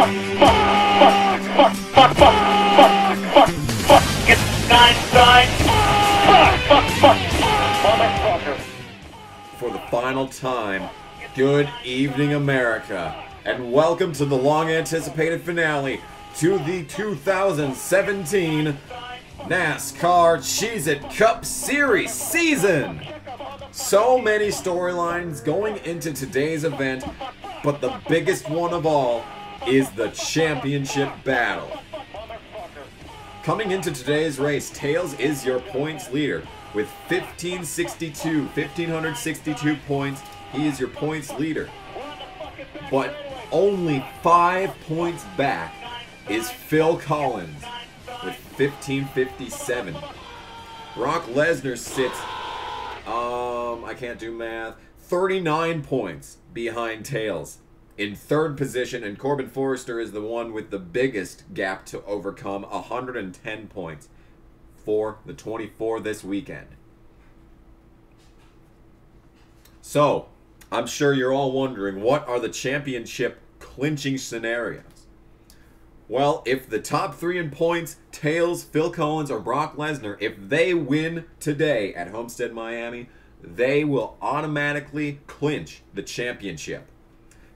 Get 9 motherfucker. For the final time, good evening, America, and welcome to the long-anticipated finale to the 2017 NASCAR Cheez-It Cup Series season. So many storylines going into today's event, but the biggest one of all is the championship battle. Coming into today's race, Tails is your points leader with 1,562 points. He is your points leader. But only 5 points back is Phil Collins with 1,557. Brock Lesnar sits, I can't do math, 39 points behind Tails in third position, and Corbin Forrester is the one with the biggest gap to overcome, 110 points for the 24 this weekend. So, I'm sure you're all wondering, what are the championship clinching scenarios? Well, if the top 3 in points, Tails, Phil Collins, or Brock Lesnar, if they win today at Homestead, Miami, they will automatically clinch the championship.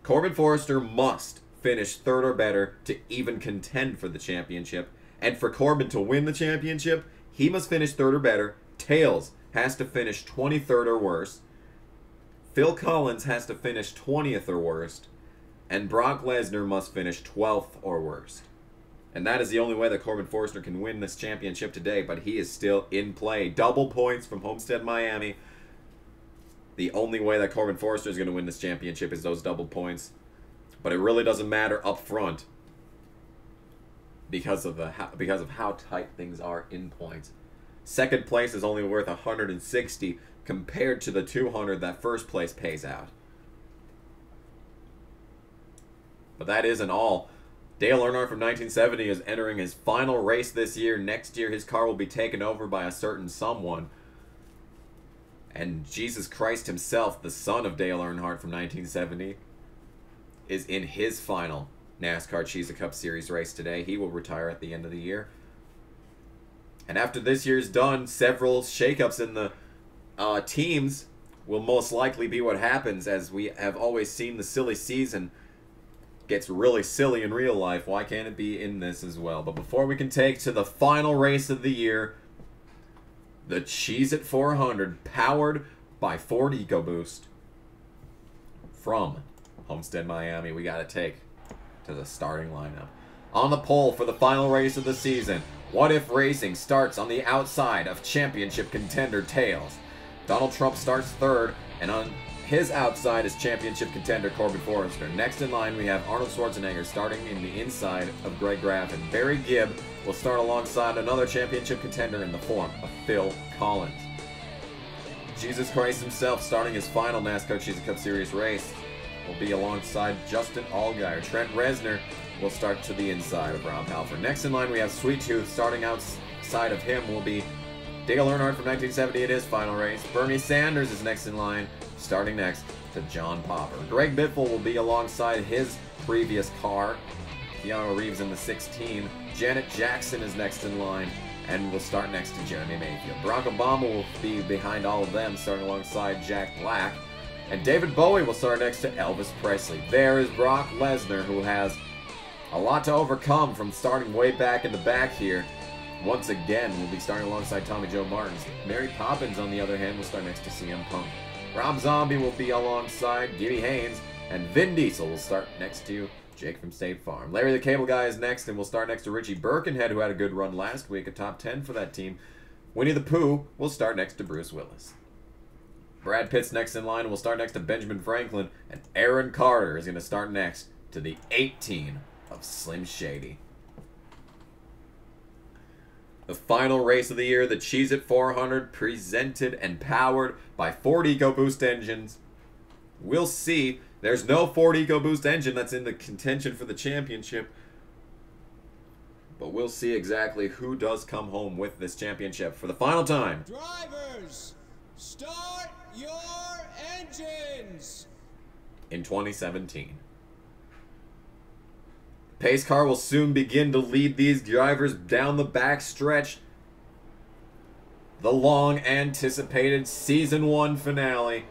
Corbin Forrester must finish third or better to even contend for the championship. And for Corbin to win the championship, he must finish third or better. Tails has to finish 23rd or worse. Phil Collins has to finish 20th or worst. And Brock Lesnar must finish 12th or worst. And that is the only way that Corbin Forrester can win this championship today, but he is still in play. Double points from Homestead, Miami. The only way that Corbin Forrester is going to win this championship is those double points. But it really doesn't matter up front because of how tight things are in points. Second place is only worth 160 compared to the 200 that first place pays out. But that isn't all. Dale Earnhardt from 1970 is entering his final race this year. Next year, his car will be taken over by a certain someone. And Jesus Christ himself, the son of Dale Earnhardt from 1970, is in his final NASCAR Cheez-It Cup Series race today. He will retire at the end of the year. And after this year's done, several shakeups in the teams will most likely be what happens, as we have always seen the silly season gets really silly in real life. Why can't it be in this as well? But before we can take to the final race of the year, the Cheez-It 400, powered by Ford EcoBoost from Homestead, Miami, we got to take to the starting lineup. On the pole for the final race of the season, What If Racing starts on the outside of championship contender Tails. Donald Trump starts third, and on his outside is championship contender Corbin Forrester. Next in line, we have Arnold Schwarzenegger starting in the inside of Greg Graff, and Barry Gibb will start alongside another championship contender in the form of Phil Collins. Jesus Christ himself starting his final NASCAR Cheez-It Cup Series race will be alongside Justin Allgaier. Trent Reznor will start to the inside of Rob Halford. Next in line, we have Sweet Tooth. Starting outside of him will be Dale Earnhardt from 1970 in his final race. Bernie Sanders is next in line, starting next to John Popper. Greg Biffle will be alongside his previous car, Keanu Reeves in the 16. Janet Jackson is next in line and will start next to Jeremy Mayfield. Barack Obama will be behind all of them, starting alongside Jack Black. And David Bowie will start next to Elvis Presley. There is Brock Lesnar, who has a lot to overcome from starting way back in the back here. Once again, will be starting alongside Tommy Joe Martins. Mary Poppins, on the other hand, will start next to CM Punk. Rob Zombie will be alongside Gibby Haynes, and Vin Diesel will start next to Jake from State Farm. Larry the Cable Guy is next, and will start next to Richie Birkenhead, who had a good run last week, a top 10 for that team. Winnie the Pooh will start next to Bruce Willis. Brad Pitt's next in line, and will start next to Benjamin Franklin, and Aaron Carter is going to start next to the 18 of Slim Shady. The final race of the year, the Cheez-It 400, presented and powered by Ford EcoBoost engines. We'll see. There's no Ford EcoBoost engine that's in the contention for the championship. But we'll see exactly who does come home with this championship for the final time. Drivers, start your engines! In 2017. pace car will soon begin to lead these drivers down the back stretch. The long-anticipated Season 1 finale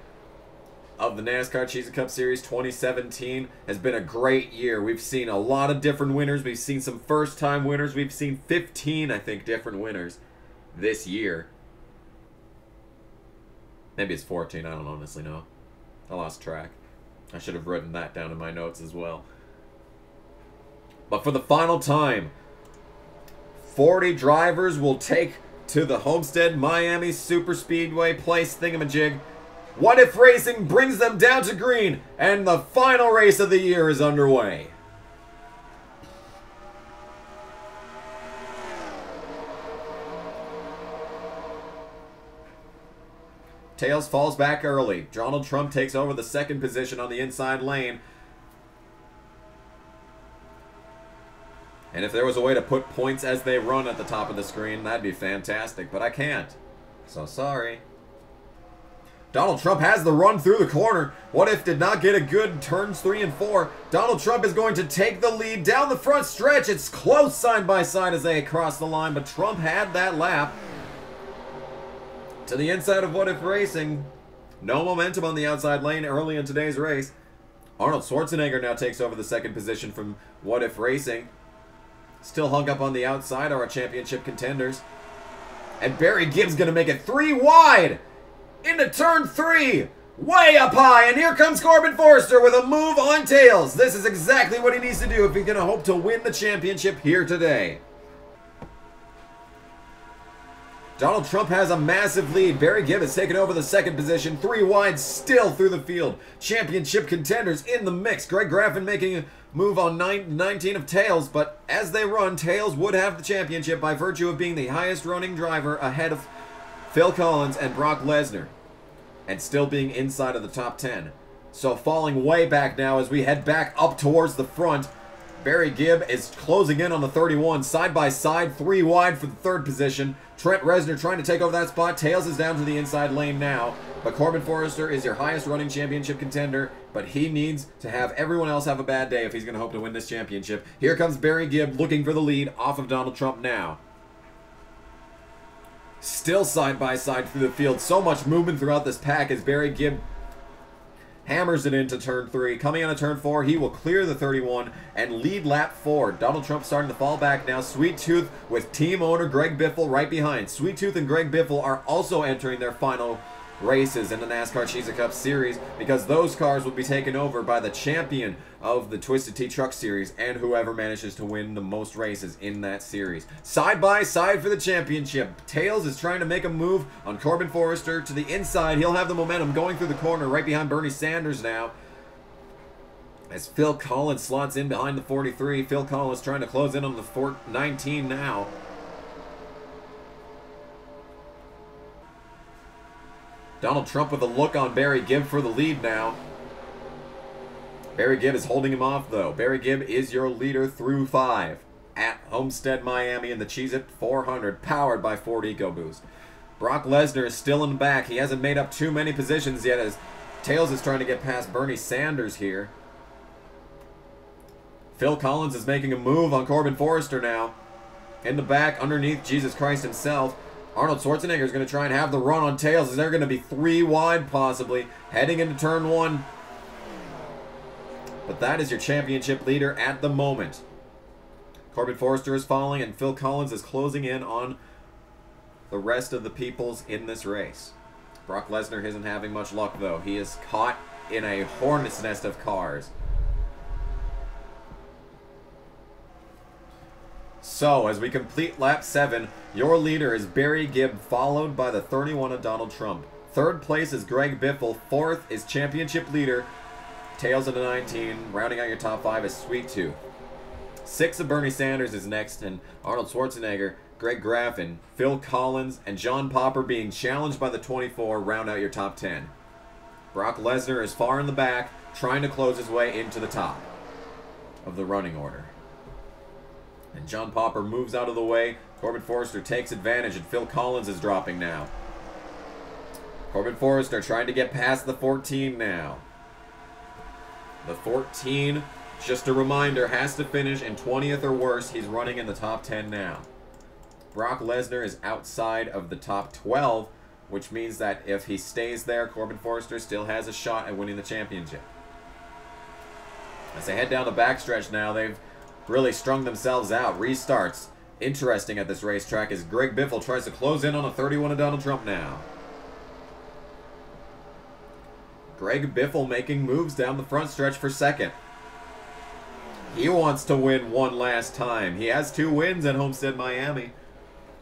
of the NASCAR Cheez Cup Series 2017 has been a great year. We've seen a lot of different winners. We've seen some first-time winners. We've seen 15, I think, different winners this year. Maybe it's 14. I don't honestly know. I lost track. I should have written that down in my notes as well. But for the final time, 40 drivers will take to the Homestead Miami Superspeedway place thingamajig. What If Racing brings them down to green, and the final race of the year is underway. Tails falls back early. Donald Trump takes over the second position on the inside lane. And if there was a way to put points as they run at the top of the screen, that'd be fantastic, but I can't. So sorry. Donald Trump has the run through the corner. What If did not get a good turns 3 and 4. Donald Trump is going to take the lead down the front stretch. It's close side by side as they cross the line, but Trump had that lap. To the inside of What If Racing. No momentum on the outside lane early in today's race. Arnold Schwarzenegger now takes over the second position from What If Racing. Still hung up on the outside are our championship contenders. And Barry Gibb's going to make it 3 wide into turn 3. Way up high. And here comes Corbin Forrester with a move on Tails. This is exactly what he needs to do if he's going to hope to win the championship here today. Donald Trump has a massive lead. Barry Gibb has taken over the second position. 3 wide still through the field. Championship contenders in the mix. Greg Graffin making a move on 19 of Tails, but as they run, Tails would have the championship by virtue of being the highest running driver ahead of Phil Collins and Brock Lesnar, and still being inside of the top 10. So falling way back now as we head back up towards the front. Barry Gibb is closing in on the 31, side by side, 3 wide for the third position. Trent Reznor trying to take over that spot. Tails is down to the inside lane now. But Corbin Forrester is your highest running championship contender, but he needs to have everyone else have a bad day if he's going to hope to win this championship. Here comes Barry Gibb looking for the lead off of Donald Trump now. Still side by side through the field. So much movement throughout this pack as Barry Gibb hammers it into turn 3. Coming on to turn 4, he will clear the 31 and lead lap 4. Donald Trump starting to fall back now. Sweet Tooth with team owner Greg Biffle right behind. Sweet Tooth and Greg Biffle are also entering their final races in the NASCAR Cheez Cup Series because those cars will be taken over by the champion of the Twisted Tea Truck Series and whoever manages to win the most races in that series. Side by side for the championship. Tails is trying to make a move on Corbin Forrester to the inside. He'll have the momentum going through the corner right behind Bernie Sanders now. As Phil Collins slots in behind the 43. Phil Collins trying to close in on the 19 now. Donald Trump with a look on Barry Gibb for the lead now. Barry Gibb is holding him off, though. Barry Gibb is your leader through 5 at Homestead, Miami in the Cheez-It 400, powered by Ford EcoBoost. Brock Lesnar is still in the back. He hasn't made up too many positions yet as Tails is trying to get past Bernie Sanders here. Phil Collins is making a move on Corbin Forrester now. In the back, underneath Jesus Christ himself. Arnold Schwarzenegger is going to try and have the run on Tails as they're going to be 3 wide possibly, heading into turn 1. But that is your championship leader at the moment. Corbin Forrester is falling and Phil Collins is closing in on the rest of the peoples in this race. Brock Lesnar isn't having much luck though. He is caught in a hornet's nest of cars. So, as we complete lap 7, your leader is Barry Gibb, followed by the 31 of Donald Trump. Third place is Greg Biffle. Fourth is championship leader Tails in the 19. Rounding out your top 5 is Sweet Tooth. 6 of Bernie Sanders is next, and Arnold Schwarzenegger, Greg Graffin, Phil Collins, and John Popper being challenged by the 24 round out your top 10. Brock Lesnar is far in the back, trying to close his way into the top of the running order. And John Popper moves out of the way. Corbin Forrester takes advantage, and Phil Collins is dropping now. Corbin Forrester trying to get past the 14 now. The 14 Just a reminder, has to finish in 20th or worse. He's running in the top 10 now. Brock Lesnar is outside of the top 12, which means that if he stays there, Corbin Forrester still has a shot at winning the championship. As they head down the backstretch now, they've really strung themselves out. Restarts. Interesting at this racetrack as Greg Biffle tries to close in on a 31 of Donald Trump now. Greg Biffle making moves down the front stretch for second. He wants to win one last time. He has 2 wins at Homestead, Miami.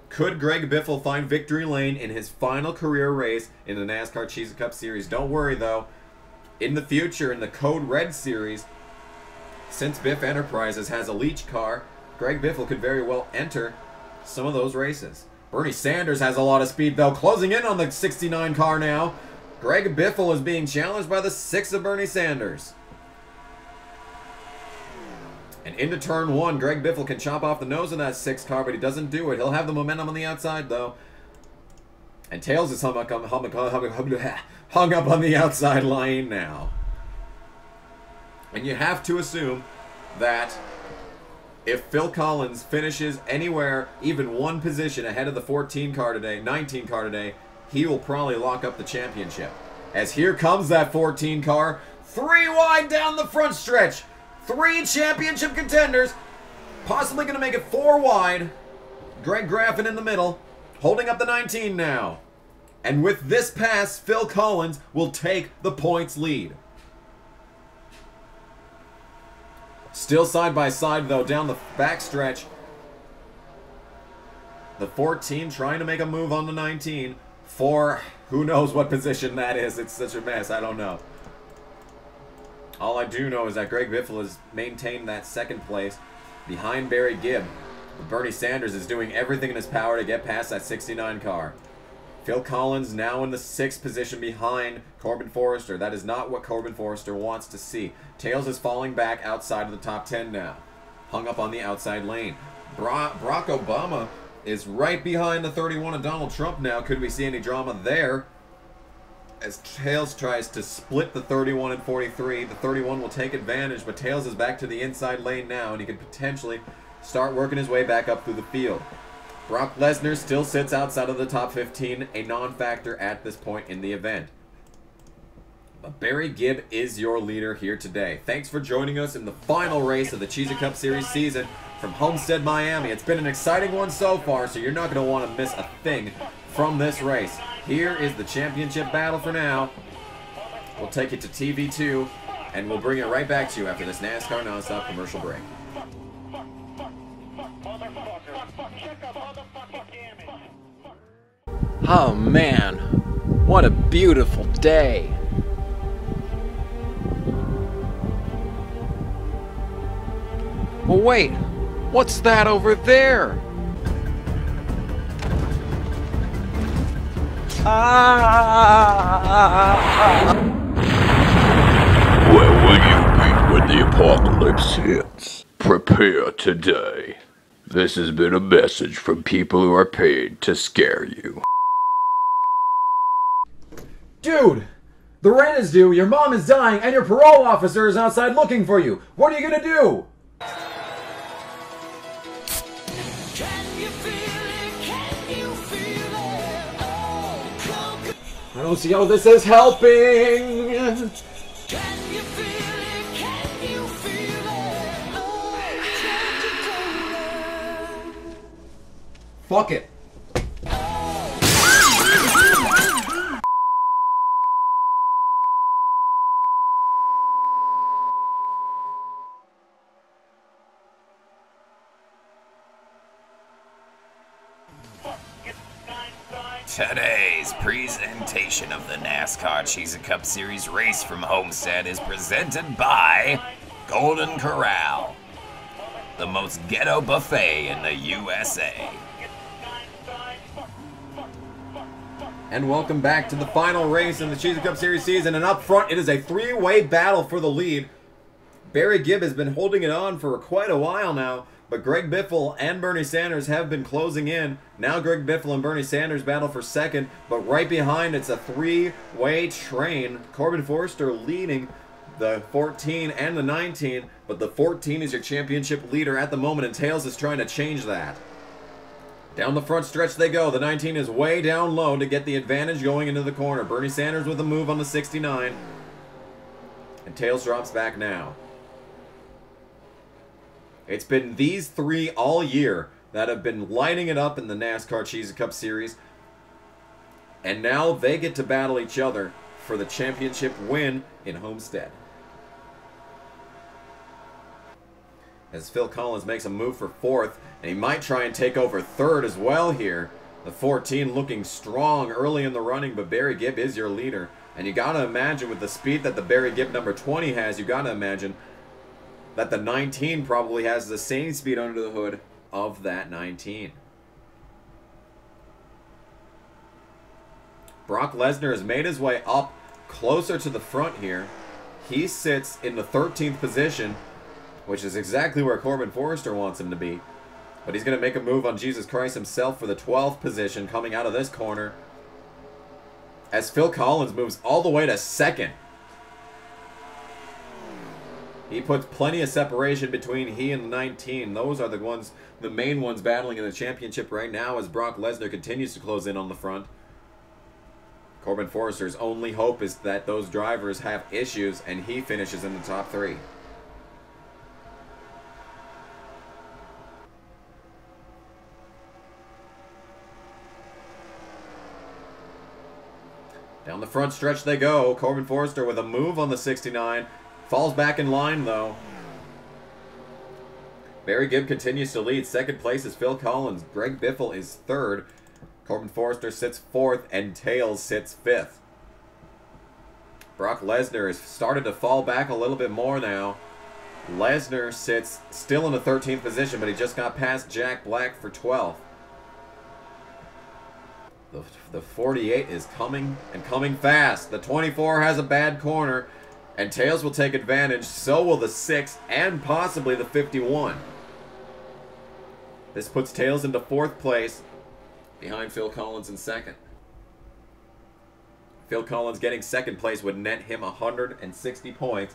Could Greg Biffle find victory lane in his final career race in the NASCAR Cheez Cup Series? Don't worry, though. In the future, in the Code Red Series, since Biff Enterprises has a Leech car, Greg Biffle could very well enter some of those races. Bernie Sanders has a lot of speed, though, closing in on the 69 car now. Greg Biffle is being challenged by the 6 of Bernie Sanders. And into turn 1, Greg Biffle can chop off the nose of that 6 car, but he doesn't do it. He'll have the momentum on the outside, though. And Tails is hung up on the outside line now. And you have to assume that if Phil Collins finishes anywhere, even one position ahead of the 19 car today, he will probably lock up the championship. As here comes that 14 car, 3 wide down the front stretch. 3 championship contenders, possibly going to make it 4 wide. Greg Graffin in the middle, holding up the 19 now. And with this pass, Phil Collins will take the points lead. Still side by side, though, down the backstretch. The 14 trying to make a move on the 19 for who knows what position that is. It's such a mess. I don't know. All I do know is that Greg Biffle has maintained that 2nd place behind Barry Gibb. Bernie Sanders is doing everything in his power to get past that 69 car. Phil Collins now in the 6th position behind Corbin Forrester. That is not what Corbin Forrester wants to see. Tails is falling back outside of the top 10 now. Hung up on the outside lane. Barack Obama is right behind the 31 of Donald Trump now. Could we see any drama there? As Tails tries to split the 31 and 43, the 31 will take advantage, but Tails is back to the inside lane now, and he could potentially start working his way back up through the field. Brock Lesnar still sits outside of the top 15, a non-factor at this point in the event. But Barry Gibb is your leader here today. Thanks for joining us in the final race of the Cheez Cup Series season from Homestead, Miami. It's been an exciting one so far, so you're not going to want to miss a thing from this race. Here is the championship battle for now. We'll take it to TV2, and we'll bring it right back to you after this NASCAR Nonstop commercial break. Oh man, what a beautiful day. Well, wait, what's that over there? Where will you be when the apocalypse hits? Prepare today. This has been a message from people who are paid to scare you. Dude! The rent is due, your mom is dying, and your parole officer is outside looking for you! What are you gonna do? I don't see how this is helping! Fuck it! Today's presentation of the NASCAR Cheez Cup Series race from Homestead is presented by Golden Corral, the most ghetto buffet in the USA. And welcome back to the final race in the Cheez Cup Series season. And up front, it is a 3-way battle for the lead. Barry Gibb has been holding it on for quite a while now, but Greg Biffle and Bernie Sanders have been closing in. Now Greg Biffle and Bernie Sanders battle for second, but right behind it's a 3-way train. Corbin Forrester leading. the 14 and the 19, but the 14 is your championship leader at the moment, and Tails is trying to change that. Down the front stretch they go. The 19 is way down low to get the advantage going into the corner. Bernie Sanders with a move on the 69. And Tails drops back now. It's been these three all year that have been lighting it up in the NASCAR Cheez Cup Series. And now they get to battle each other for the championship win in Homestead. As Phil Collins makes a move for fourth, and he might try and take over third as well here. The 14 looking strong early in the running, but Barry Gibb is your leader. And you gotta imagine with the speed that the Barry Gibb number 20 has, you gotta imagine that the 19 probably has the same speed under the hood of that 19. Brock Lesnar has made his way up closer to the front here. He sits in the 13th position, which is exactly where Corbin Forrester wants him to be. But he's going to make a move on Jesus Christ himself for the 12th position coming out of this corner. As Phil Collins moves all the way to second. He puts plenty of separation between he and the 19. Those are the main ones battling in the championship right now as Brock Lesnar continues to close in on the front. Corbin Forrester's only hope is that those drivers have issues and he finishes in the top three. Down the front stretch they go. Corbin Forrester with a move on the 69. Falls back in line, though. Barry Gibb continues to lead. Second place is Phil Collins. Greg Biffle is third. Corbin Forrester sits fourth, and Tails sits fifth. Brock Lesnar has started to fall back a little bit more now. Lesnar sits still in the 13th position, but he just got past Jack Black for 12th. The 48 is coming, and coming fast. The 24 has a bad corner, and Tails will take advantage. So will the 6 and possibly the 51. This puts Tails into fourth place, behind Phil Collins in second. Phil Collins getting second place would net him 160 points,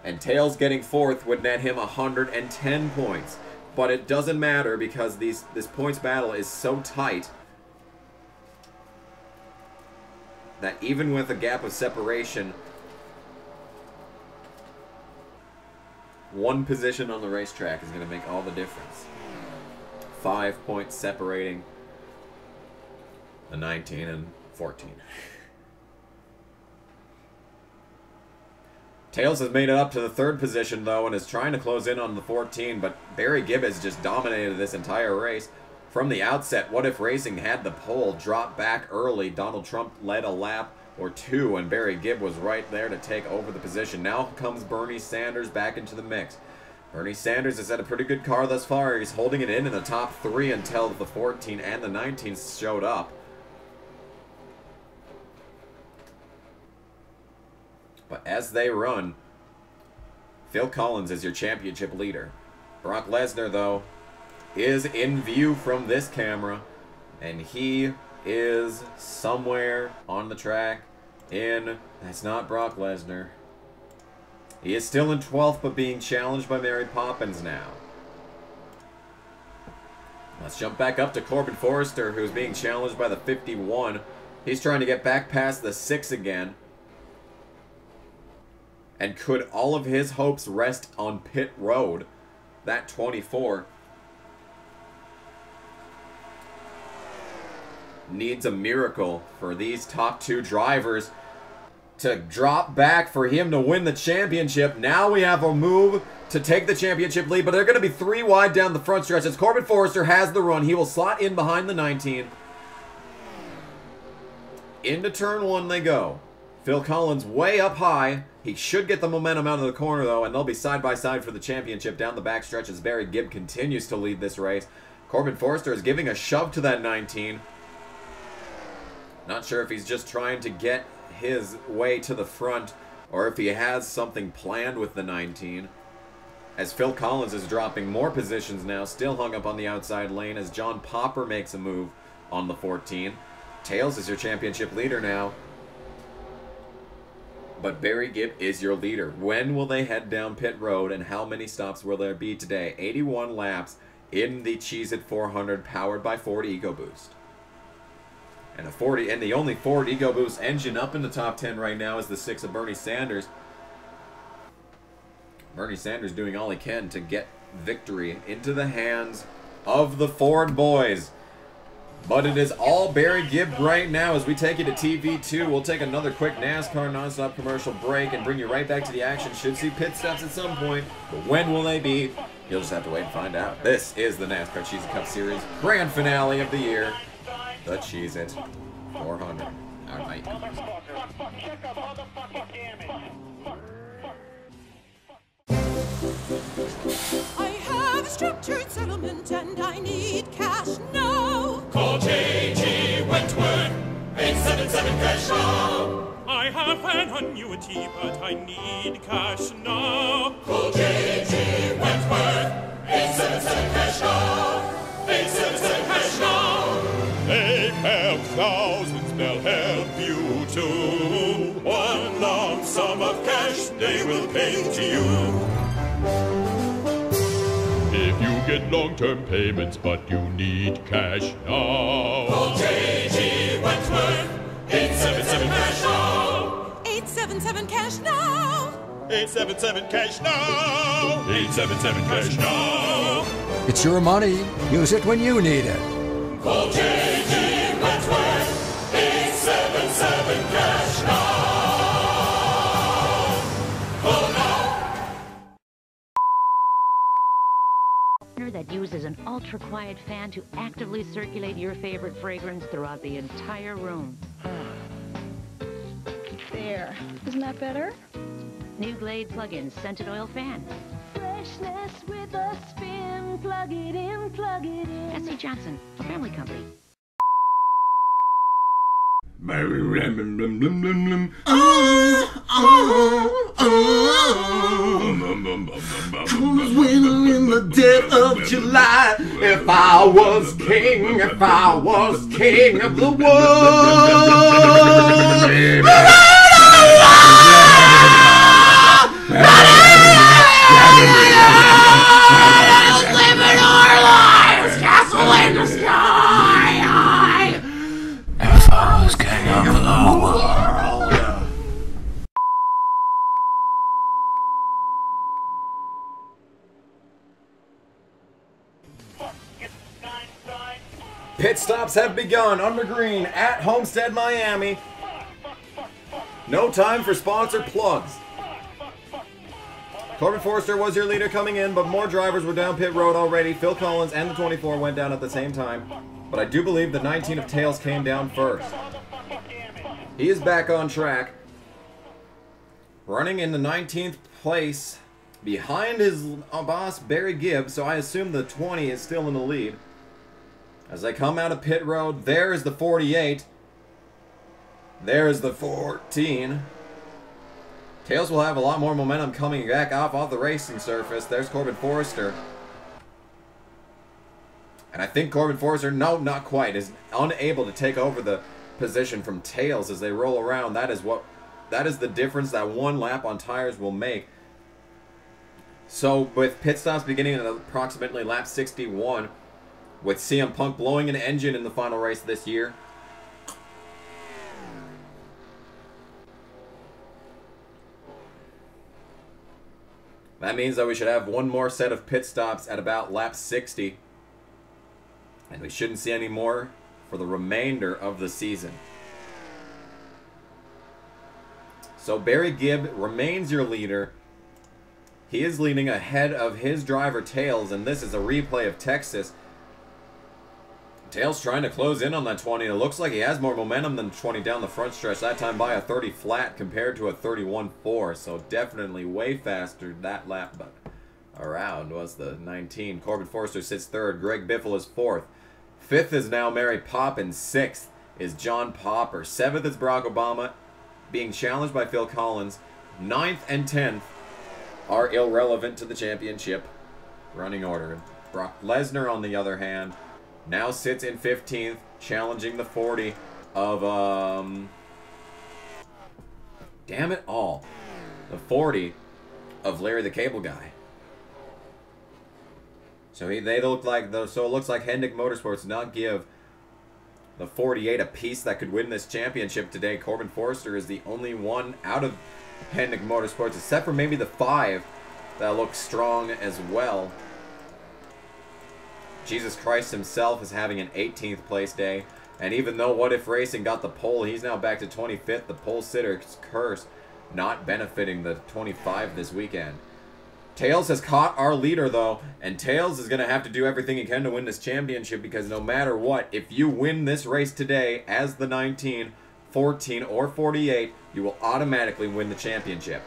and Tails getting fourth would net him 110 points. But it doesn't matter because this points battle is so tight that even with a gap of separation, one position on the racetrack is going to make all the difference. 5 points separating the 19 and 14. Tails has made it up to the third position, though, and is trying to close in on the 14, but Barry Gibb has just dominated this entire race. From the outset, What If Racing had the pole drop back early. Donald Trump led a lap or two, and Barry Gibb was right there to take over the position. Now comes Bernie Sanders back into the mix. Bernie Sanders has had a pretty good car thus far. He's holding it in the top three until the 14 and the 19 showed up. But as they run, Phil Collins is your championship leader. Brock Lesnar, though, is in view from this camera, and he is somewhere on the track that's not Brock Lesnar. He is still in 12th, but being challenged by Mary Poppins now. Let's jump back up to Corbin Forrester, who's being challenged by the 51. He's trying to get back past the 6 again. And could all of his hopes rest on pit road? That 24 needs a miracle for these top two drivers to drop back for him to win the championship. Now we have a move to take the championship lead, but they're going to be 3 wide down the front stretch as Corbin Forrester has the run. He will slot in behind the 19. Into turn 1 they go. Phil Collins way up high. He should get the momentum out of the corner, though, and they'll be side by side for the championship down the back stretch as Barry Gibb continues to lead this race. Corbin Forrester is giving a shove to that 19. Not sure if he's just trying to get his way to the front or if he has something planned with the 19. As Phil Collins is dropping more positions now, still hung up on the outside lane as John Popper makes a move on the 14. Tails is your championship leader now. But Barry Gibb is your leader. When will they head down pit road, and how many stops will there be today? 81 laps in the Cheez-It 400 powered by Ford EcoBoost. And the only Ford EcoBoost engine up in the top 10 right now is the 6 of Bernie Sanders. Bernie Sanders doing all he can to get victory into the hands of the Ford boys. But it is all Barry Gibb right now as we take you to TV2. We'll take another quick NASCAR nonstop commercial break and bring you right back to the action. Should see pit stops at some point, but when will they be? You'll just have to wait and find out. This is the NASCAR Cheez-It Cup Series grand finale of the year. The Cheez-It 400. All right. I have a structured settlement and I need cash now. Call J.G. Wentworth, 877 cash now. I have an annuity, but I need cash now. Call J.G. Wentworth, 877 cash now. 877 cash now. They help thousands, they'll help you too. One lump sum of cash they will pay to you. If you get long-term payments but you need cash now, call J.G. Wentworth, 877 cash now. 877 cash now. 877 cash now. 877 cash now. It's your money. Use it when you need it. Call J.G. Wentworth, 877 cash now. Call now. That uses an ultra-quiet fan to actively circulate your favorite fragrance throughout the entire room. There. Isn't that better? New Glade plug-in scented oil fan. Freshness with a spin. Plug it in, plug it in. S.C. Johnson, a family company. Coolest winter in the dead of July. If I was king of the world. Living our lives, castle in the sky. If I was king of the world. Pit stops have begun under green at Homestead, Miami. No time for sponsor plugs. Corbin Forrester was your leader coming in, but more drivers were down pit road already. Phil Collins and the 24 went down at the same time, but I do believe the 19 of Tails came down first. He is back on track, running in the 19th place behind his boss Barry Gibb, so I assume the 20 is still in the lead. As they come out of pit road, there is the 48. There is the 14. Tails will have a lot more momentum coming back off the racing surface. There's Corbin Forrester. And I think Corbin Forrester, no, not quite, is unable to take over the position from Tails as they roll around. That is the difference that one lap on tires will make. So with pit stops beginning at approximately lap 61, with CM Punk blowing an engine in the final race this year, that means that we should have one more set of pit stops at about lap 60. And we shouldn't see any more for the remainder of the season. So Barry Gibb remains your leader. He is leading ahead of his driver Tails, and this is a replay of Texas. Tails trying to close in on that 20. It looks like he has more momentum than 20 down the front stretch. That time by a 30 flat compared to a 31.4. So definitely way faster that lap. But around was the 19. Corbin Forrester sits third. Greg Biffle is fourth. Fifth is now Mary Poppins. Sixth is John Popper. Seventh is Barack Obama, being challenged by Phil Collins. Ninth and 10th are irrelevant to the championship running order. Brock Lesnar, on the other hand, now sits in 15th, challenging the 40 of Damn it all. The 40 of Larry the Cable Guy. So they look like so it looks like Hendrick Motorsports did not give the 48 a piece that could win this championship today. Corbin Forrester is the only one out of Hendrick Motorsports, except for maybe the 5 that looks strong as well. Jesus Christ himself is having an 18th place day. And even though What If Racing got the pole, he's now back to 25th. The pole sitter's curse not benefiting the 25 this weekend. Tails has caught our leader, though, and Tails is going to have to do everything he can to win this championship, because no matter what, if you win this race today as the 19, 14, or 48, you will automatically win the championship.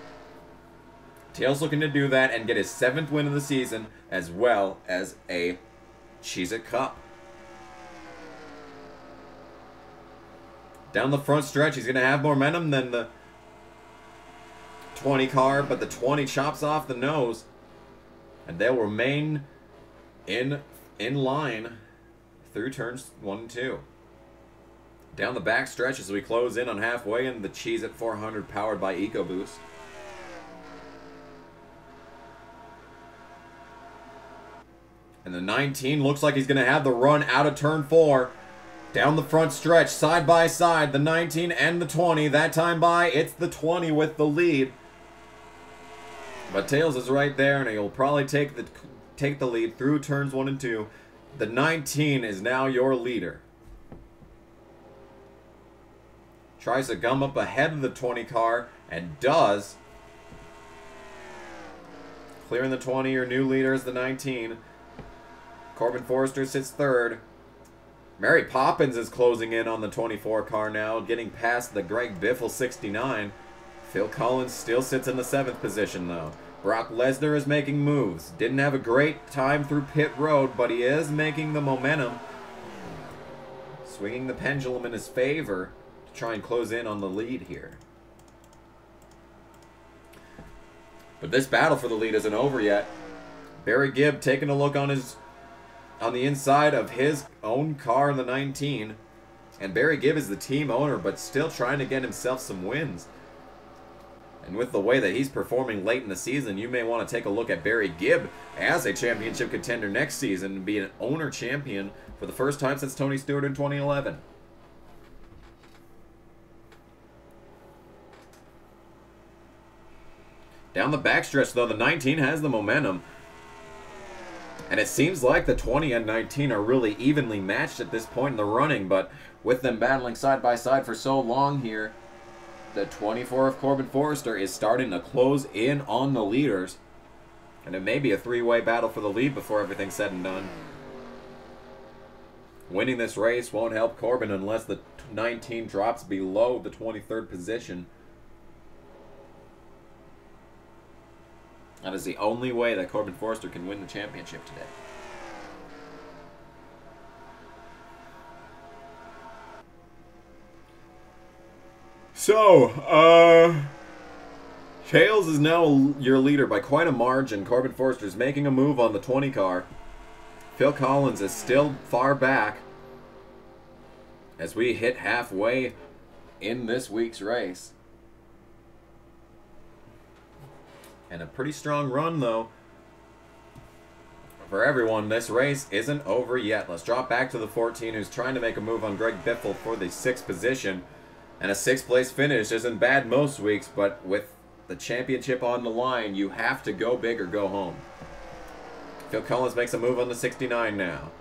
Tails looking to do that and get his 7th win of the season, as well as a Cheez-It Cup. Down the front stretch, he's going to have more momentum than the 20 car, but the 20 chops off the nose, and they'll remain in line through turns 1 and 2. Down the back stretch as we close in on halfway, and the Cheez-It 400 powered by EcoBoost. And the 19 looks like he's going to have the run out of turn 4. Down the front stretch, side by side, the 19 and the 20. That time by, it's the 20 with the lead. But Tails is right there, and he'll probably take the lead through turns 1 and 2. The 19 is now your leader. Tries to gum up ahead of the 20 car, and does. Clearing the 20, your new leader is the 19. Corbin Forrester sits 3rd. Mary Poppins is closing in on the 24 car now, getting past the Greg Biffle 69. Phil Collins still sits in the 7th position, though. Brock Lesnar is making moves. Didn't have a great time through pit road, but he is making the momentum. Swinging the pendulum in his favor to try and close in on the lead here. But this battle for the lead isn't over yet. Barry Gibb taking a look on the inside of his own car in the 19. And Barry Gibb is the team owner, but still trying to get himself some wins. And with the way that he's performing late in the season, you may want to take a look at Barry Gibb as a championship contender next season and be an owner champion for the first time since Tony Stewart in 2011. Down the backstretch, though, the 19 has the momentum. And it seems like the 20 and 19 are really evenly matched at this point in the running, but with them battling side by side for so long here, the 24 of Corbin Forrester is starting to close in on the leaders. And it may be a 3-way battle for the lead before everything's said and done. Winning this race won't help Corbin unless the 19 drops below the 23rd position. That is the only way that Corbin Forrester can win the championship today. So, Tails is now your leader by quite a margin. Corbin Forrester is making a move on the 20 car. Phil Collins is still far back as we hit halfway in this week's race. And a pretty strong run, though, for everyone. This race isn't over yet. Let's drop back to the 14, who's trying to make a move on Greg Biffle for the 6th position. And a 6th place finish isn't bad most weeks, but with the championship on the line, you have to go big or go home. Phil Collins makes a move on the 69 now.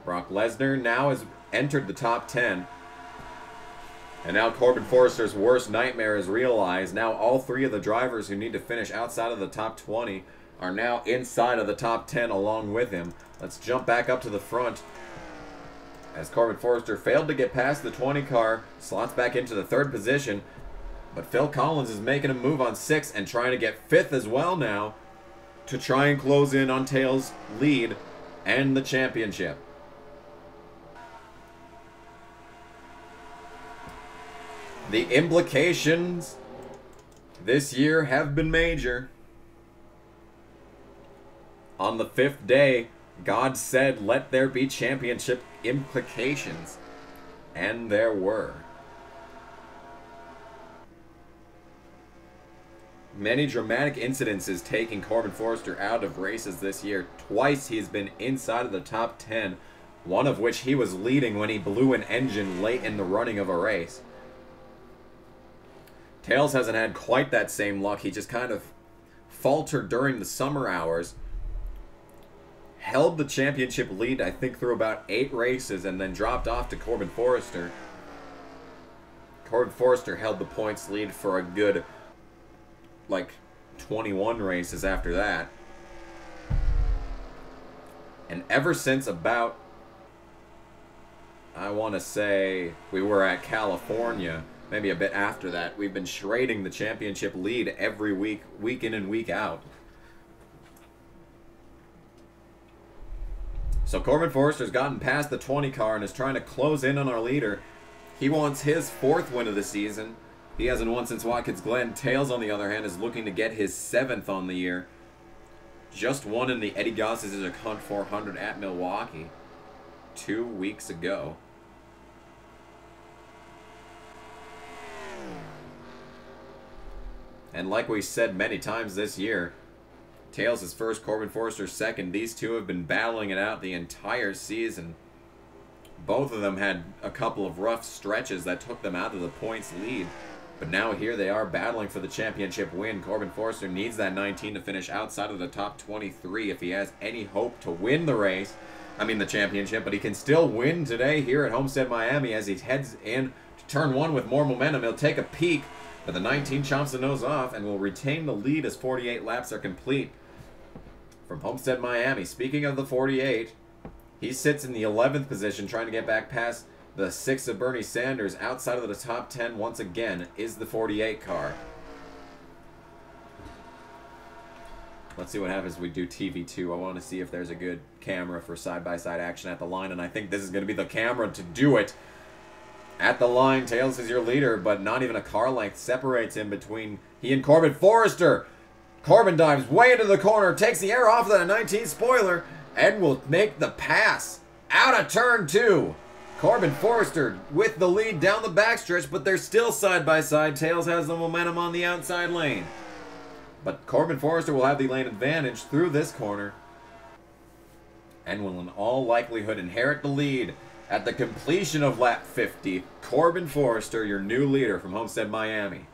Brock Lesnar now has entered the top 10. And now Corbin Forrester's worst nightmare is realized. Now all 3 of the drivers who need to finish outside of the top 20 are now inside of the top 10 along with him. Let's jump back up to the front as Corbin Forrester failed to get past the 20 car, slots back into the 3rd position. But Phil Collins is making a move on 6 and trying to get 5th as well now to try and close in on Tails' lead and the championship. The implications this year have been major. On the 5th day, God said, "Let there be championship implications." And there were. many dramatic incidences taking Corbin Forrester out of races this year. Twice he's been inside of the top 10, one of which he was leading when he blew an engine late in the running of a race. Tails hasn't had quite that same luck. He just kind of faltered during the summer hours. Held the championship lead, I think, through about 8 races and then dropped off to Corbin Forrester. Corbin Forrester held the points lead for a good, like, 21 races after that. And ever since about, I want to say, we were at California, maybe a bit after that, we've been trading the championship lead every week, week in and week out. So Corbin Forrester's gotten past the 20 car and is trying to close in on our leader. He wants his 4th win of the season. He hasn't won since Watkins Glen. Tails, on the other hand, is looking to get his 7th on the year. Just won in the Eddie Goss's Hunt 400 at Milwaukee 2 weeks ago. And like we said many times this year, Tails is first, Corbin Forrester second. These two have been battling it out the entire season. Both of them had a couple of rough stretches that took them out of the points lead. But now here they are battling for the championship win. Corbin Forrester needs that 19 to finish outside of the top 23 if he has any hope to win the race. I mean the championship, but he can still win today here at Homestead, Miami as he heads in to turn 1 with more momentum. He'll take a peek, but the 19 chomps the nose off and will retain the lead as 48 laps are complete. From Homestead, Miami, speaking of the 48, he sits in the 11th position trying to get back past the 6 of Bernie Sanders. Outside of the top 10 once again is the 48 car. Let's see what happens if we do TV2. I want to see if there's a good camera for side-by-side action at the line, and I think this is going to be the camera to do it. At the line, Tails is your leader, but not even a car length separates him between he and Corbin Forrester. Corbin dives way into the corner, takes the air off of that 19 spoiler, and will make the pass out of turn 2. Corbin Forrester with the lead down the backstretch, but they're still side by side. Tails has the momentum on the outside lane. But Corbin Forrester will have the lane advantage through this corner and will in all likelihood inherit the lead at the completion of lap 50. Corbin Forrester, your new leader from Homestead, Miami.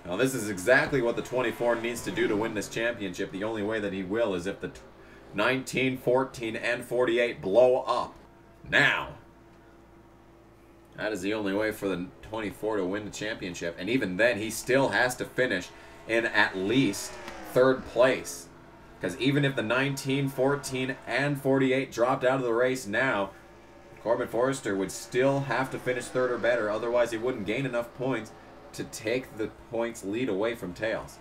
Now this is exactly what the 24 needs to do to win this championship. The only way that he will is if the 19, 14, and 48 blow up. Now, that is the only way for the 24 to win the championship. And even then, he still has to finish in at least 3rd place. Because even if the 19, 14, and 48 dropped out of the race now, Corbin Forrester would still have to finish 3rd or better. Otherwise, he wouldn't gain enough points to take the points lead away from Tails.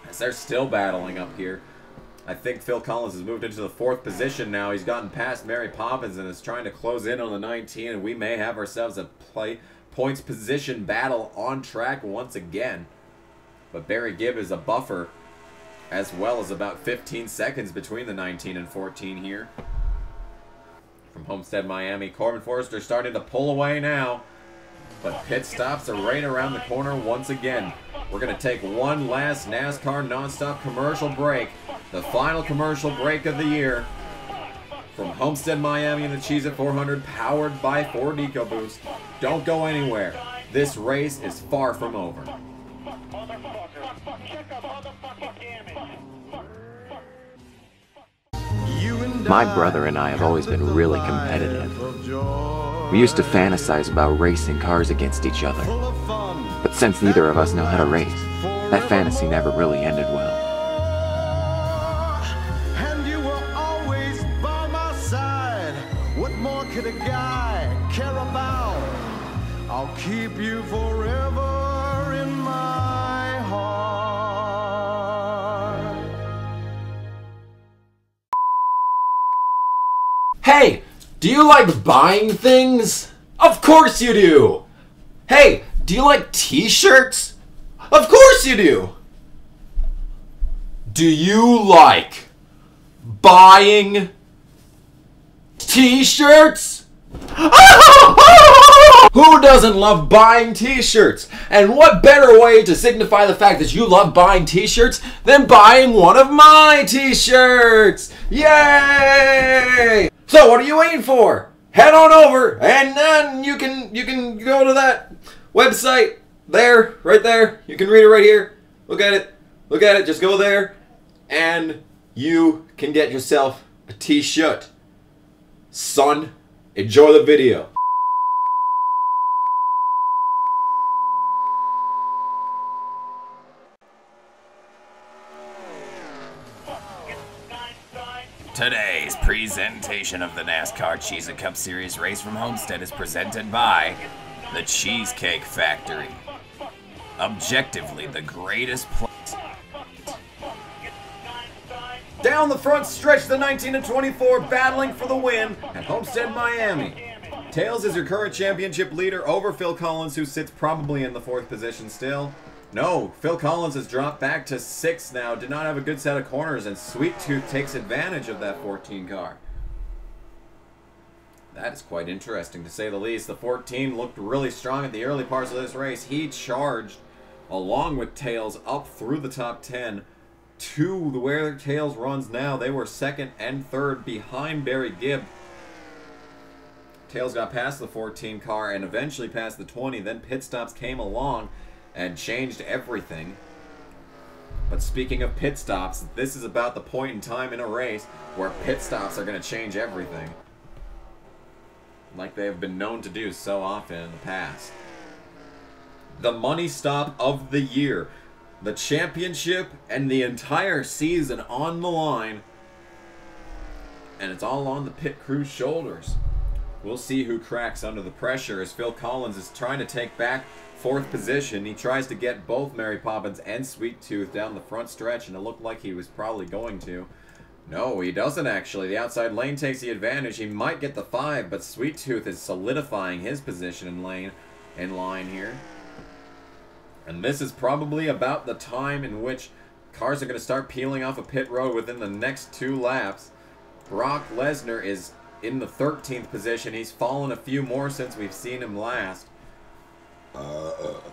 As they're still battling up here. I think Phil Collins has moved into the 4th position now. He's gotten past Mary Poppins and is trying to close in on the 19, and we may have ourselves a points position battle on track once again. But Barry Gibb is a buffer, as well as about 15 seconds between the 19 and 14 here. From Homestead, Miami, Corbin Forrester starting to pull away now. But pit stops are right around the corner once again. We're going to take one last NASCAR nonstop commercial break. The final commercial break of the year. From Homestead, Miami and the Cheez 400, powered by Ford EcoBoost. Don't go anywhere. This race is far from over. My brother and I have always been really competitive. We used to fantasize about racing cars against each other. But since neither of us know how to race, that fantasy never really ended well. And you were always by my side. What more could a guy care about? I'll keep you forever in my heart. Hey, do you like buying things? Of course you do! Hey, do you like t-shirts? Of course you do! Do you like buying t-shirts? Who doesn't love buying t-shirts? And what better way to signify the fact that you love buying t-shirts than buying one of my t-shirts? Yay! So what are you waiting for? Head on over and then you can go to that website there, right there. You can read it right here. Look at it. Look at it. Just go there and you can get yourself a t-shirt. Son, enjoy the video. Today's presentation of the NASCAR Cheez Cup Series race from Homestead is presented by the Cheesecake Factory. Objectively the greatest place. Down the front stretch, the 19 and 24 battling for the win at Homestead, Miami. Tails is your current championship leader over Phil Collins, who sits probably in the 4th position still. No, Phil Collins has dropped back to 6th now. Did not have a good set of corners, and Sweet Tooth takes advantage of that 14 car. That is quite interesting, to say the least. The 14 looked really strong at the early parts of this race. He charged, along with Tails, up through the top 10 to where Tails runs now. They were 2nd and 3rd behind Barry Gibb. Tails got past the 14 car and eventually past the 20. Then pit stops came along and changed everything. But speaking of pit stops, this is about the point in time in a race where pit stops are going to change everything. Like they have been known to do so often in the past. The money stop of the year. The championship and the entire season on the line. And it's all on the pit crew's shoulders. We'll see who cracks under the pressure as Phil Collins is trying to take back 4th position. He tries to get both Mary Poppins and Sweet Tooth down the front stretch, and it looked like he was probably going to. No, he doesn't actually. The outside lane takes the advantage. He might get the 5, but Sweet Tooth is solidifying his position in line here. And this is probably about the time in which cars are going to start peeling off a pit road within the next 2 laps. Brock Lesnar is in the 13th position. He's fallen a few more since we've seen him last. But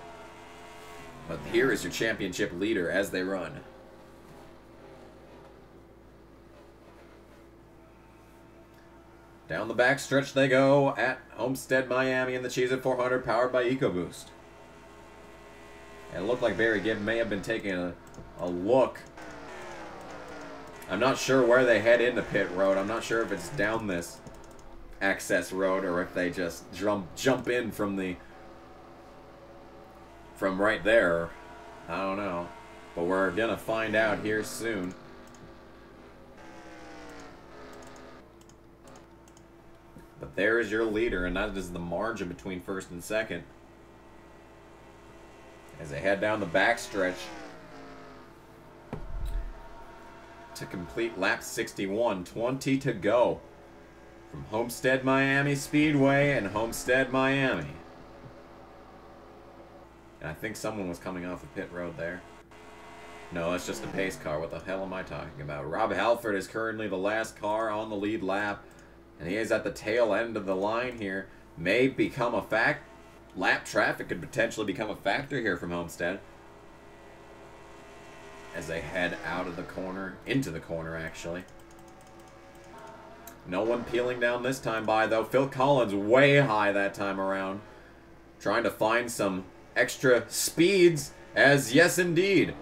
here is your championship leader as they run. Down the back stretch they go at Homestead, Miami in the Cheez 400 powered by EcoBoost. And it looked like Barry Gibb may have been taking a look. I'm not sure where they head into pit road. I'm not sure if it's down this access road or if they just jump in from right there. I don't know. But we're gonna find out here soon. But there is your leader, and that is the margin between 1st and 2nd. As they head down the backstretch to complete lap 61. 20 to go from Homestead Miami Speedway and Homestead Miami. And I think someone was coming off the pit road there. No, that's just a pace car. What the hell am I talking about? Rob Halford is currently the last car on the lead lap. And he is at the tail end of the line here. May become a fact. Lap traffic could potentially become a factor here from Homestead. As they head out of the corner. Into the corner, actually. No one peeling down this time by, though. Phil Collins way high that time around. Trying to find some extra speeds, as yes indeed.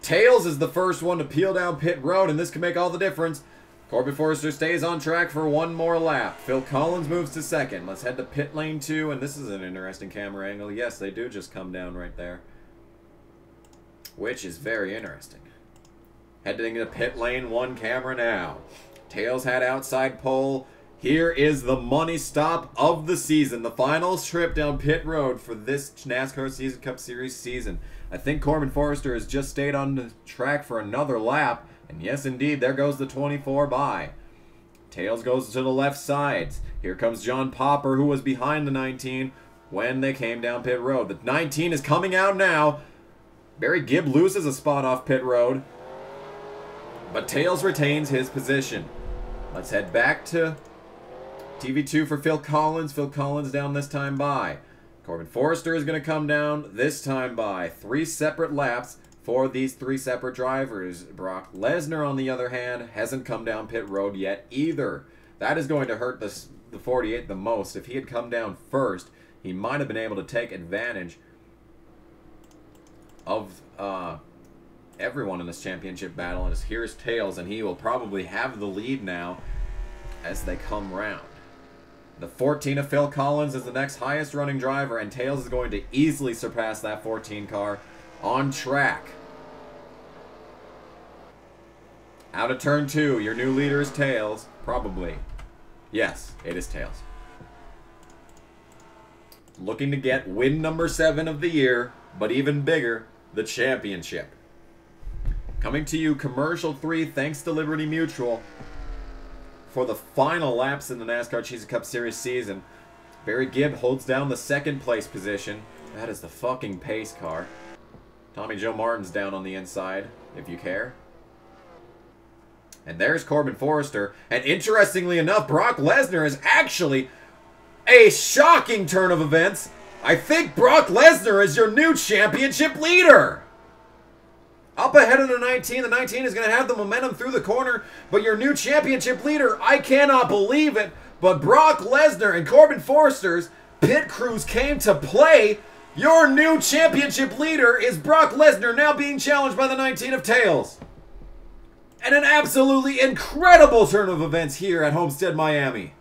Tails is the first one to peel down pit road, and this can make all the difference. Corbin Forrester stays on track for one more lap. Phil Collins moves to 2nd. Let's head to pit lane 2, and this is an interesting camera angle. Yes, they do just come down right there, which is very interesting. Heading to pit lane 1 camera now. Tails had outside pole. Here is the money stop of the season. The final trip down pit road for this NASCAR Cheez Cup Series season. I think Corbin Forrester has just stayed on the track for another lap. And yes, indeed, there goes the 24 by. Tails goes to the left side. Here comes John Popper, who was behind the 19 when they came down pit road. The 19 is coming out now. Barry Gibb loses a spot off pit road. But Tails retains his position. Let's head back to TV2 for Phil Collins. Phil Collins down this time by. Corbin Forrester is going to come down this time by 3 separate laps for these 3 separate drivers. Brock Lesnar, on the other hand, hasn't come down pit road yet either. That is going to hurt the 48 the most. If he had come down first, he might have been able to take advantage of everyone in this championship battle. And here's Tails, and he will probably have the lead now as they come round. The 14 of Phil Collins is the next highest running driver, and Tails is going to easily surpass that 14 car on track. Out of turn 2, your new leader is Tails. Probably. Yes, it is Tails. Looking to get win number 7 of the year, but even bigger, the championship. Coming to you, commercial 3, thanks to Liberty Mutual. For the final laps in the NASCAR Cheez Cup Series season, Barry Gibb holds down the 2nd place position. That is the fucking pace car. Tommy Joe Martin's down on the inside, if you care. And there's Corbin Forrester. And interestingly enough, Brock Lesnar is actually a shocking turn of events. I think Brock Lesnar is your new championship leader. Up ahead of the 19. The 19 is going to have the momentum through the corner. But your new championship leader, I cannot believe it, but Brock Lesnar and Corbin Forrester's pit crews came to play. Your new championship leader is Brock Lesnar, now being challenged by the 19 of Tails. And an absolutely incredible turn of events here at Homestead, Miami.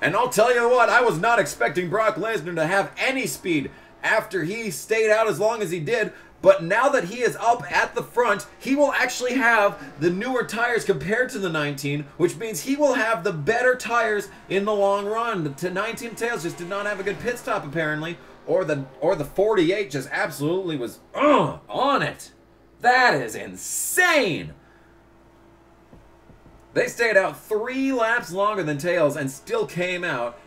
And I'll tell you what, I was not expecting Brock Lesnar to have any speed after he stayed out as long as he did. But now that he is up at the front, he will actually have the newer tires compared to the 19, which means he will have the better tires in the long run. The 19 Tails just did not have a good pit stop apparently, or the 48 just absolutely was on it. That is insane. They stayed out 3 laps longer than Tails and still came out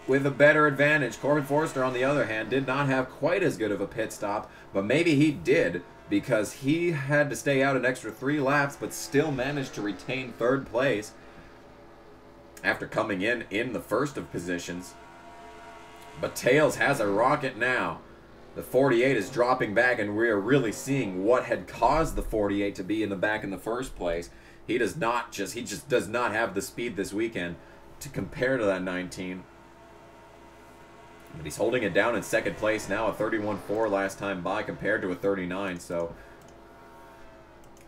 with a better advantage. Corbin Forrester, on the other hand, did not have quite as good of a pit stop, but maybe he did because he had to stay out an extra 3 laps but still managed to retain 3rd place after coming in the first of positions. But Tails has a rocket now. The 48 is dropping back, and we are really seeing what had caused the 48 to be in the back in the first place. He just does not have the speed this weekend to compare to that 19. But he's holding it down in 2nd place now, a 31.4 last time by compared to a 39, so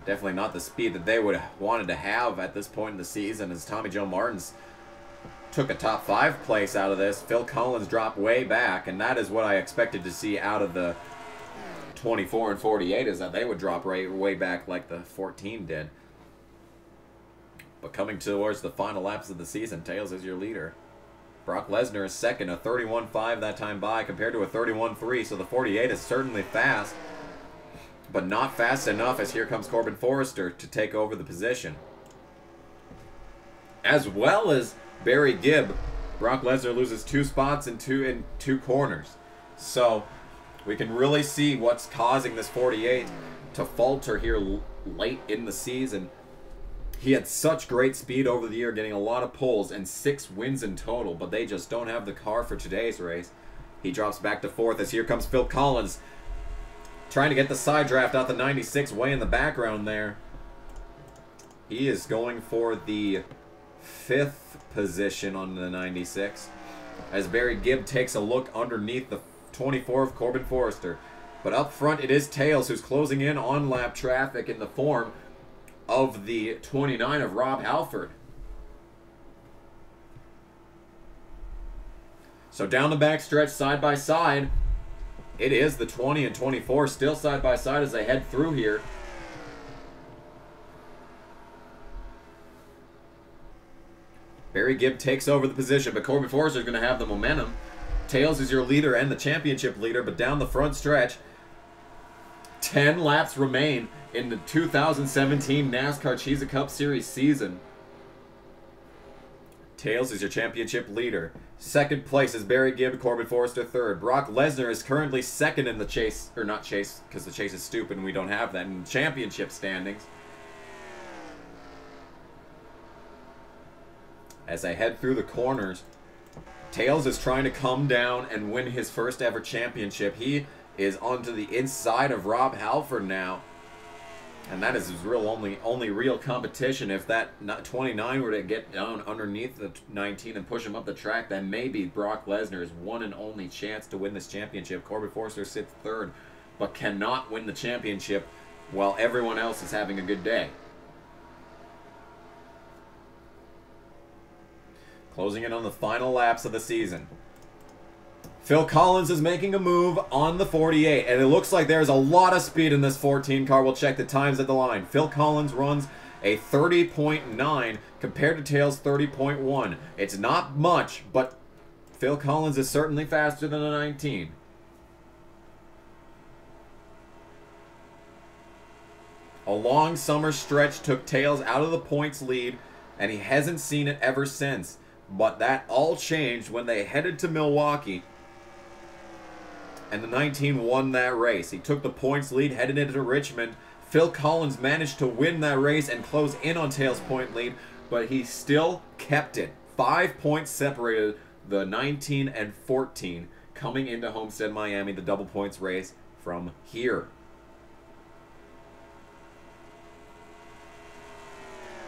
definitely not the speed that they would have wanted to have at this point in the season, as Tommy Joe Martins took a top 5 place out of this. Phil Collins dropped way back, and that is what I expected to see out of the 24 and 48, is that they would drop way back like the 14 did. But coming towards the final laps of the season, Tails is your leader. Brock Lesnar is 2nd, a 31.5 that time by compared to a 31.3, so the 48 is certainly fast, but not fast enough, as here comes Corbin Forrester to take over the position. As well as Barry Gibb, Brock Lesnar loses 2 spots in two corners. So we can really see what's causing this 48 to falter here late in the season. He had such great speed over the year, getting a lot of poles and 6 wins in total, but they just don't have the car for today's race. He drops back to 4th as here comes Phil Collins, trying to get the side draft out the 96 way in the background there. He is going for the 5th position on the 96, as Barry Gibb takes a look underneath the 24 of Corbin Forrester. But up front it is Tails who's closing in on lap traffic in the form of the 29 of Rob Halford. So down the back stretch, side by side, it is the 20 and 24 still side by side as they head through here. Barry Gibb takes over the position, but Corbin Forrester is going to have the momentum. Tails is your leader and the championship leader, but down the front stretch, 10 laps remain in the 2017 NASCAR Cheez Cup Series season. Tails is your championship leader. 2nd place is Barry Gibb, Corbin Forrester 3rd. Brock Lesnar is currently 2nd in the chase, or not chase, because the chase is stupid and we don't have that, in championship standings. as they head through the corners. Tails is trying to come down and win his first ever championship. He is onto the inside of Rob Halford now. And that is his only real competition. If that 29 were to get down underneath the 19 and push him up the track, then maybe Brock Lesnar's one and only chance to win this championship. Corbin Forster sits third, but cannot win the championship while everyone else is having a good day. Closing in on the final laps of the season. Phil Collins is making a move on the 48, and it looks like there's a lot of speed in this 14 car. We'll check the times at the line. Phil Collins runs a 30.9 compared to Tails' 30.1. It's not much, but Phil Collins is certainly faster than a 19. A long summer stretch took Tails out of the points lead, and he hasn't seen it ever since. But that all changed when they headed to Milwaukee, and the 19 won that race. He took the points lead, headed into Richmond. Phil Collins managed to win that race and close in on Tails' point lead, but he still kept it. 5 points separated the 19 and 14 coming into Homestead, Miami, the double points race from here.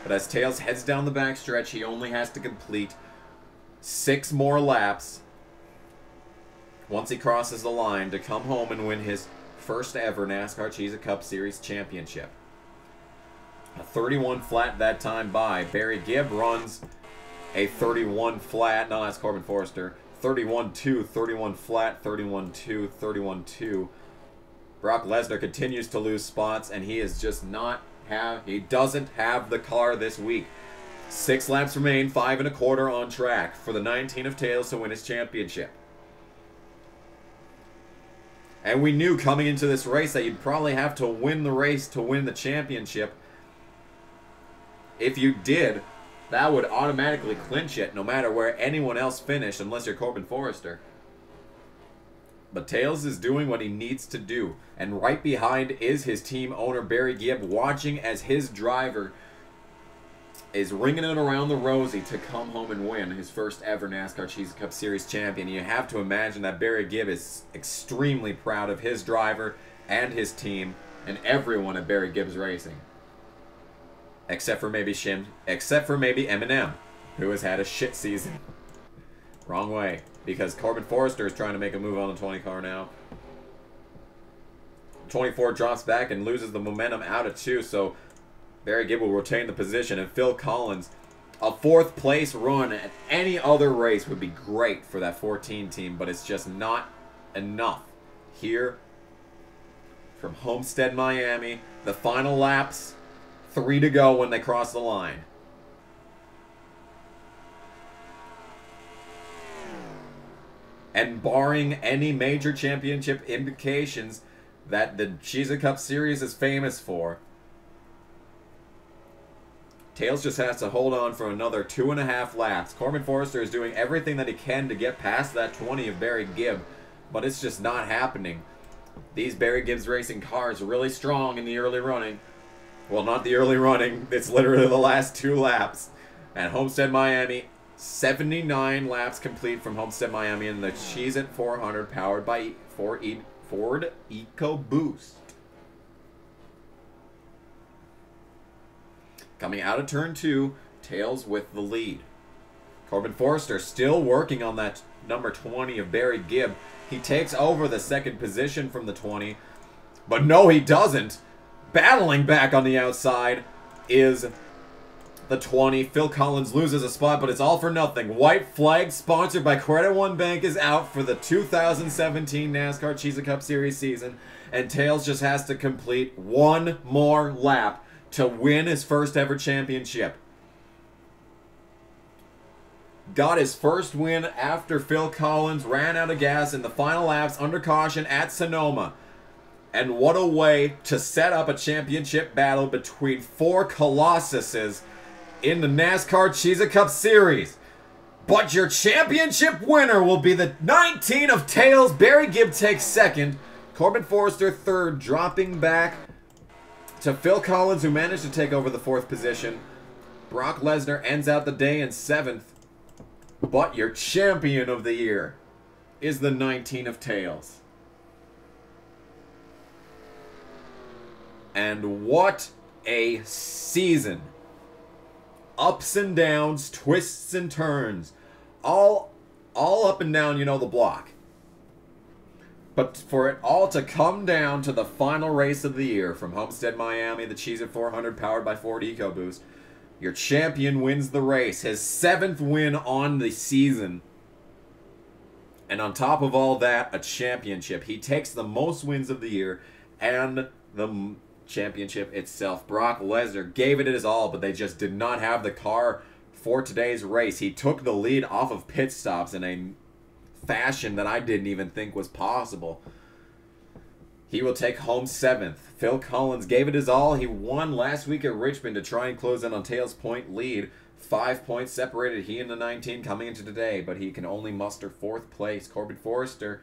But as Tails heads down the backstretch, he only has to complete 6 more laps once he crosses the line to come home and win his first ever NASCAR Cheez Cup Series championship. A 31 flat that time by. Barry Gibb runs a 31 flat, no, that's Corbin Forster. 31-2, 31 flat, 31-2, 31-2. Brock Lesnar continues to lose spots, and he is just not he doesn't have the car this week. 6 laps remain, 5 1/4 on track for the 19 of Tails to win his championship. And we knew coming into this race that you'd probably have to win the race to win the championship. If you did, that would automatically clinch it no matter where anyone else finished, unless you're Corbin Forrester. But Tails is doing what he needs to do, and right behind is his team owner Barry Gibb, watching as his driver is ringing it around the rosy to come home and win his first ever NASCAR Cheez Cup Series champion. You have to imagine that Barry Gibb is extremely proud of his driver and his team and everyone at Barry Gibbs Racing. Except for maybe Eminem, who has had a shit season. Wrong way, because Corbin Forrester is trying to make a move on the 20 car now. 24 drops back and loses the momentum out of 2, so Barry Gibb will retain the position, and Phil Collins, a 4th place run at any other race would be great for that 14 team, but it's just not enough here from Homestead, Miami. The final laps, 3 to go when they cross the line. And barring any major championship indications that the Cheez Cup Series is famous for, Tails just has to hold on for another 2.5 laps. Corbin Forrester is doing everything that he can to get past that 20 of Barry Gibb, but it's just not happening. These Barry Gibbs Racing cars are really strong in the early running. Well, not the early running. It's literally the last 2 laps. At Homestead, Miami, 79 laps complete from Homestead, Miami in the Cheez It 400 powered by Ford EcoBoost. Coming out of turn 2, Tails with the lead. Corbin Forrester still working on that number 20 of Barry Gibb. He takes over the 2nd position from the 20, but no, he doesn't. Battling back on the outside is the 20. Phil Collins loses a spot, but it's all for nothing. White flag sponsored by Credit One Bank is out for the 2017 NASCAR Cheez Cup Series season, and Tails just has to complete 1 more lap to win his first ever championship. Got his first win after Phil Collins ran out of gas in the final laps under caution at Sonoma. And what a way to set up a championship battle between 4 colossuses in the NASCAR Cheez Cup Series. But your championship winner will be the 19 of Tails. Barry Gibb takes 2nd. Corbin Forrester 3rd, dropping back to Phil Collins, who managed to take over the 4th position. Brock Lesnar ends out the day in 7th. But your champion of the year is the 19 of Tails. And what a season. Ups and downs, twists and turns. All up and down, you know, the block. But for it all to come down to the final race of the year from Homestead, Miami, the Cheez It 400 powered by Ford EcoBoost, your champion wins the race. His 7th win on the season. And on top of all that, a championship. He takes the most wins of the year and the championship itself. Brock Lesnar gave it his all, but they just did not have the car for today's race. He took the lead off of pit stops in a fashion that I didn't even think was possible. He will take home 7th. Phil Collins gave it his all. He won last week at Richmond to try and close in on Tails' point lead. 5 points separated he and the 19 coming into today, but he can only muster 4th place. Corbin Forrester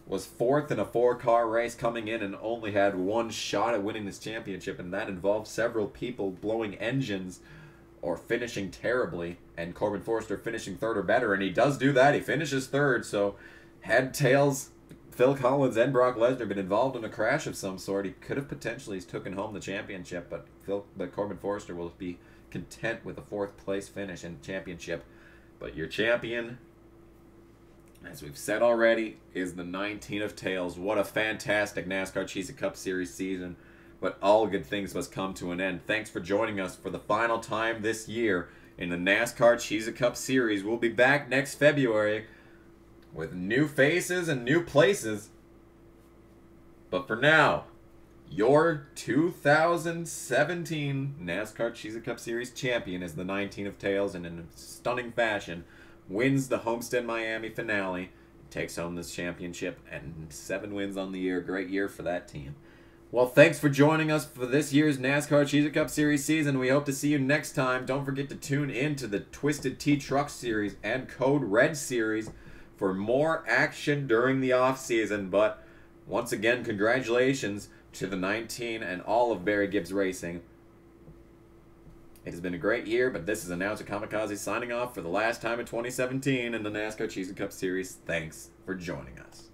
was 4th in a 4-car race coming in and only had 1 shot at winning this championship, and that involved several people blowing engines or finishing terribly, and Corbin Forrester finishing 3rd or better, and he does do that. He finishes 3rd, so had Tails, Phil Collins, and Brock Lesnar been involved in a crash of some sort, he could have potentially taken home the championship, but Corbin Forrester will be content with a 4th place finish in the championship. But your champion, as we've said already, is the 19 of Tails. What a fantastic NASCAR Cheez It Cup Series season. But all good things must come to an end. Thanks for joining us for the final time this year in the NASCAR Cheez It Cup Series. We'll be back next February with new faces and new places. But for now, your 2017 NASCAR Cheez It Cup Series champion is the 19 of Tails, and in a stunning fashion wins the Homestead Miami finale, takes home this championship, and 7 wins on the year. Great year for that team. Well, thanks for joining us for this year's NASCAR Cheez It Cup Series season. We hope to see you next time. Don't forget to tune in to the Twisted Tea Truck Series and Code Red Series for more action during the off-season. But once again, congratulations to the 19 and all of Barry Gibbs Racing. It has been a great year, but this is Announcer Kamikaze signing off for the last time in 2017 in the NASCAR Cheez It Cup Series. Thanks for joining us.